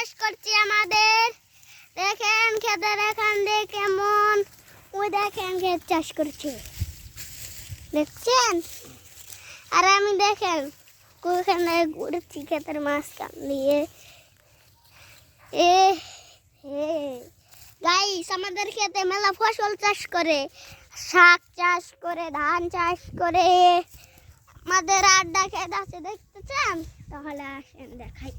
চাষ করছি আমাদের। দেখেন ক্ষেতের এখান দিয়ে কেমন, ওই দেখেন ক্ষেত চাষ করছে, দেখছেন? আর আমি দেখেন ওইখানে ঘুরছি ক্ষেতের মাঝখান দিয়ে। গাইস, আমাদের ক্ষেতে মেলা ফসল চাষ করে, শাক চাষ করে, ধান চাষ করে। আমাদের আড্ডা ক্ষেত আছে, দেখতেছেন? তাহলে আসেন দেখাই।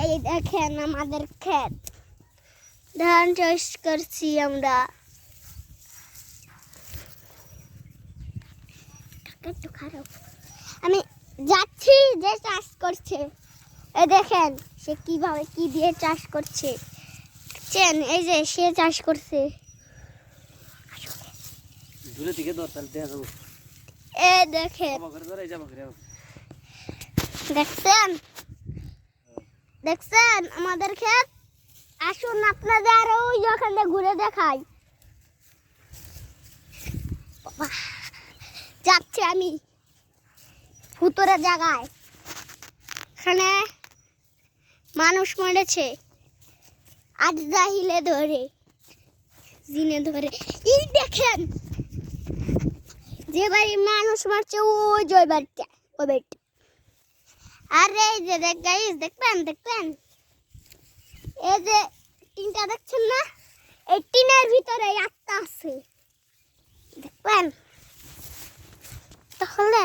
এই দেখেন আমাদের ক্ষেত, ধান চাষ করছি আমরা। একটু খারাপ, আমি যাচ্ছি যে চাষ করছে। এই দেখেন সে কিভাবে কি দিয়ে চাষ করছে, দেখছেন? এই যে সে চাষ করছে। দূরে থেকে দরকার দেয়া যাবো। এই দেখেন, দেখছেন? দেখছেন আমাদের ক্ষেত? আসুন আপনাদের ওই ওখানে ঘুরে দেখাই। যাচ্ছি আমি ভুতুরে জায়গায়, এখানে মানুষ মরেছে আজ জাহিলে ধরে, জিনে ধরে। এই দেখেন যে বাড়ি মানুষ মারছে ওই যে বাড়িটা, ওই বাড়িটা। আর এই যে গাইস, দেখবেন দেখবেন এই যে টিনটা দেখছেন না, এই টিনের ভিতরে আত্মা আছে, দেখবেন? তাহলে